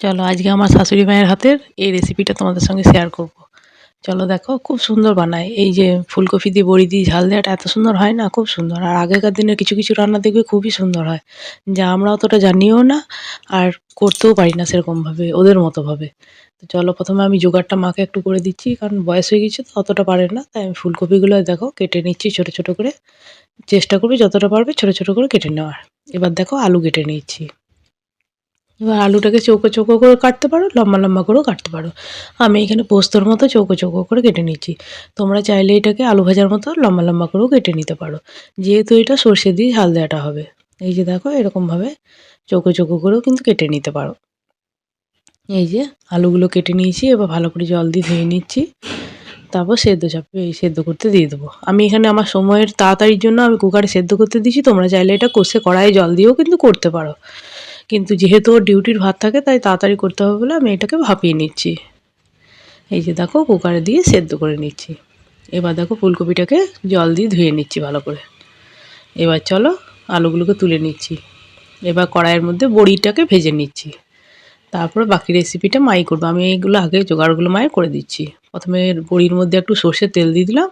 চলো আজকে আমার শাশুড়ি মায়ের হাতের এই রেসিপিটা তোমাদের সঙ্গে শেয়ার করব। চলো দেখো, খুব সুন্দর বানায়। এই যে ফুলকপি দিয়ে বড়ি দিয়ে ঝাল দেওয়াটা এত সুন্দর হয় না, খুব সুন্দর। আর আগেকার দিনের কিছু কিছু রান্না দেখবে খুবই সুন্দর হয়, যা আমরা অতটা জানিও না আর করতেও পারি না সেরকমভাবে ওদের মতোভাবে। তো চলো, প্রথমে আমি জোগাড়টা মাকে একটু করে দিচ্ছি, কারণ বয়স হয়ে গেছে তো অতটা পারে না। তাই আমি ফুলকপিগুলো দেখো কেটে নিচ্ছি ছোট ছোট করে। চেষ্টা করবে যতটা পারবে ছোট ছোট করে কেটে নেওয়ার। এবার দেখো আলু কেটে নিচ্ছি। এবার আলুটাকে চৌকো চৌকো করে কাটতে পারো, লম্বা লম্বা করেও কাটতে পারো। আমি এখানে পোস্তর মতো চৌকো চৌকো করে কেটে নিচ্ছি। তোমরা চাইলে এটাকে আলু ভাজার মতো লম্বা লম্বা করেও কেটে নিতে পারো, যেহেতু এটা সর্ষে দিয়ে ঝাল দেওয়াটা হবে। এই যে দেখো, এরকমভাবে চৌকো চৌকো করেও কিন্তু কেটে নিতে পারো। এই যে আলুগুলো কেটে নিয়েছি, এবার ভালো করে জল দিয়ে ধুয়ে নিচ্ছি। তারপর সেদ্ধ চাপে সেদ্ধ করতে দিয়ে দেবো। আমি এখানে আমার সময়ের তাড়াতাড়ির জন্য আমি কুকারে সেদ্ধ করতে দিয়েছি। তোমরা চাইলে এটা কষে কড়াইয়ে জল দিয়েও কিন্তু করতে পারো, কিন্তু যেহেতু ওর ডিউটির ভাত থাকে তাই তাড়াতাড়ি করতে হবে বলে আমি এটাকে ভাপিয়ে নিচ্ছি। এই যে দেখো, কুকারে দিয়ে সেদ্ধ করে নিচ্ছি। এবার দেখো ফুলকপিটাকে জল দিয়ে ধুয়ে নিচ্ছি ভালো করে। এবার চলো আলুগুলোকে তুলে নিচ্ছি। এবার কড়াইয়ের মধ্যে বড়িটাকে ভেজে নিচ্ছি। তারপরে বাকি রেসিপিটা মাই করবো। আমি এইগুলো আগে জোগাড়গুলো মায়ের করে দিচ্ছি। প্রথমে বড়ির মধ্যে একটু সর্ষের তেল দিয়ে দিলাম,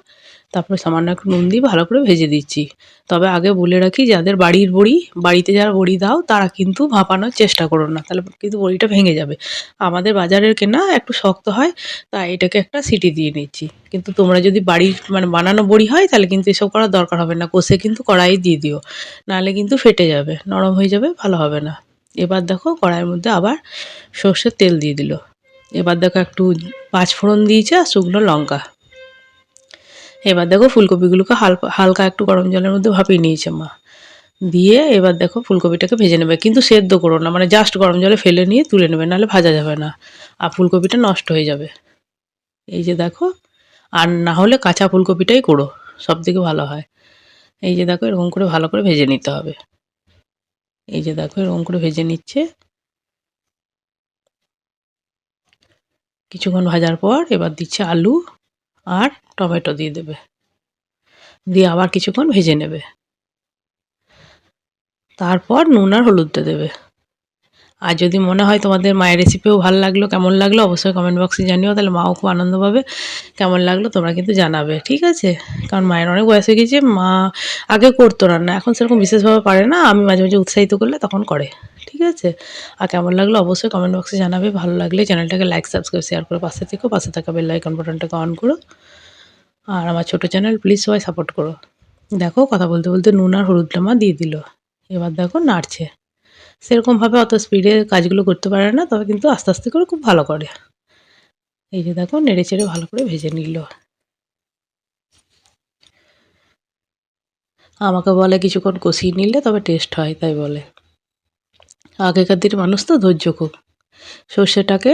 তারপরে সামান্য একটু নুন দিয়ে ভালো করে ভেজে দিচ্ছি। তবে আগে বলে রাখি, যাদের বাড়ির বড়ি, বাড়িতে যারা বড়ি দাও তারা কিন্তু ভাপানোর চেষ্টা করো না, তাহলে কিন্তু বড়িটা ভেঙে যাবে। আমাদের বাজারের কেনা একটু শক্ত হয়, তাই এটাকে একটা সিটি দিয়ে নিচ্ছি। কিন্তু তোমরা যদি বাড়ির মানে বানানো বড়ি হয় তাহলে কিন্তু এসব করার দরকার হবে না, কষে কিন্তু কড়াইয়ে দিয়ে দিও, নাহলে কিন্তু ফেটে যাবে, নরম হয়ে যাবে, ভালো হবে না। এবার দেখো কড়াইয়ের মধ্যে আবার সর্ষের তেল দিয়ে দিল। এবার দেখো একটু পাঁচফোড়ন দিয়েছে আর শুকনো লঙ্কা। এবার দেখো ফুলকপিগুলোকে হালকা হালকা একটু গরম জলের মধ্যে ভাপিয়ে নিয়েছে মা। দিয়ে এবার দেখো ফুলকপিটাকে ভেজে নেবে, কিন্তু সেদ্ধ করো না, মানে জাস্ট গরম জলে ফেলে নিয়ে তুলে নেবে, নাহলে ভাজা যাবে না আর ফুলকপিটা নষ্ট হয়ে যাবে। এই যে দেখো, আর না হলে কাঁচা ফুলকপিটাই করো, সব থেকে ভালো হয়। এই যে দেখো, এরকম করে ভালো করে ভেজে নিতে হবে। এই যে দেখো, এরকম করে ভেজে নিচ্ছে। কিছুক্ষণ ভাজার পর এবার দিচ্ছে আলু আর টমেটো দিয়ে দেবে, দিয়ে আবার কিছুক্ষণ ভেজে নেবে। তারপর নুন আর হলুদটা দেবে। আর যদি মনে হয় তোমাদের মায়ের রেসিপিও ভালো লাগলো, কেমন লাগলো অবশ্যই কমেন্ট বক্সে জানিও, তাহলে মাও খুব আনন্দ পাবে। কেমন লাগলো তোমরা কিন্তু জানাবে, ঠিক আছে? কারণ মায়ের অনেক বয়স হয়ে গেছে, মা আগে করতো রান্না, এখন সেরকম বিশেষভাবে পারে না, আমি মাঝে মাঝে উৎসাহিত করলে তখন করে, ঠিক আছে? আর কেমন লাগলো অবশ্যই কমেন্ট বক্সে জানাবে। ভালো লাগলে চ্যানেলটাকে লাইক সাবস্ক্রাইব শেয়ার করে পাশে থেকো, পাশে থাকা বেল আইকন বাটনটাকে অন করো। আর আমার ছোট চ্যানেল প্লিজ সবাই সাপোর্ট করো। দেখো কথা বলতে বলতে নুন আর হলুদটা মা দিয়ে দিল। এবার দেখো নাড়ছে। সেরকমভাবে অত স্পিডে কাজগুলো করতে পারে না, তবে কিন্তু আস্তে আস্তে করে খুব ভালো করে। এই যে দেখো নেড়ে চেড়ে ভালো করে ভেজে নিল। আমাকে বলে কিছুক্ষণ কষিয়ে নিলে তবে টেস্ট হয়, তাই বলে। আগেকার দিনের মানুষ তো ধৈর্য খুব। সর্ষেটাকে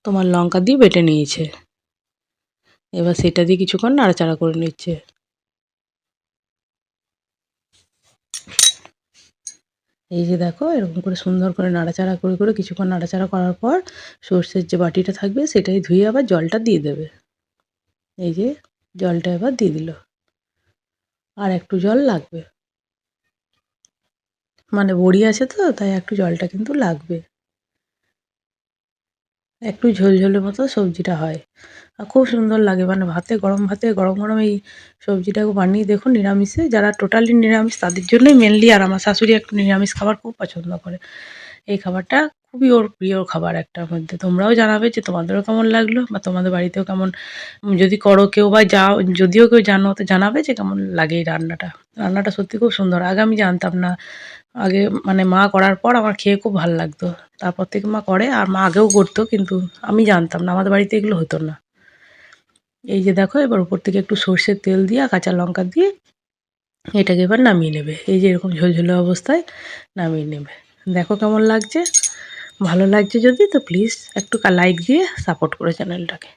তোমার লঙ্কা দিয়ে বেটে নিয়েছে, এবার সেটা দিয়ে কিছুক্ষণ নাড়াচাড়া করে নিচ্ছে। এই যে দেখো, এরকম করে সুন্দর করে নাড়াচাড়া করে করে কিছুক্ষণ নাড়াচাড়া করার পর সর্ষের যে বাটিটা থাকবে সেটাই ধুয়ে আবার জলটা দিয়ে দেবে। এই যে জলটা এবার দিয়ে দিল, আর একটু জল লাগবে, মানে বড়ি আছে তো তাই একটু জলটা কিন্তু লাগবে। একটু ঝোলঝোলের মতো সবজিটা হয় আর খুব সুন্দর লাগে, মানে ভাতে গরম গরম এই সবজিটাকে বানিয়ে দেখুন। নিরামিষে যারা টোটালি নিরামিষ তাদের জন্যই মেনলি, আর আমার শাশুড়ি একটু নিরামিষ খাবার খুব পছন্দ করে। এই খাবারটা খুবই ওর প্রিয় খাবার একটার মধ্যে। তোমরাও জানাবে যে তোমাদেরও কেমন লাগলো, বা তোমাদের বাড়িতেও কেমন, যদি করো কেউ বা যাও, যদিও কেউ জানো তো জানাবে যে কেমন লাগে এই রান্নাটা। রান্নাটা সত্যি খুব সুন্দর, আগে আমি জানতাম না। আগে মানে মা করার পর আমার খেয়ে খুব ভালো লাগতো। তারপর থেকে মা করে, আর মা আগেও করতো, কিন্তু আমি জানতাম না, আমাদের বাড়িতে এগুলো হতো না। এই যে দেখো, এবার উপর থেকে একটু সর্ষের তেল দিয়ে আর কাঁচা লঙ্কা দিয়ে এটাকে এবার নামিয়ে নেবে। এই যে এরকম ঝোলঝোলে অবস্থায় নামিয়ে নেবে। দেখো কেমন লাগছে। ভালো লাগছে যদি তো প্লিজ একটু লাইক দিয়ে সাপোর্ট করো চ্যানেলটাকে।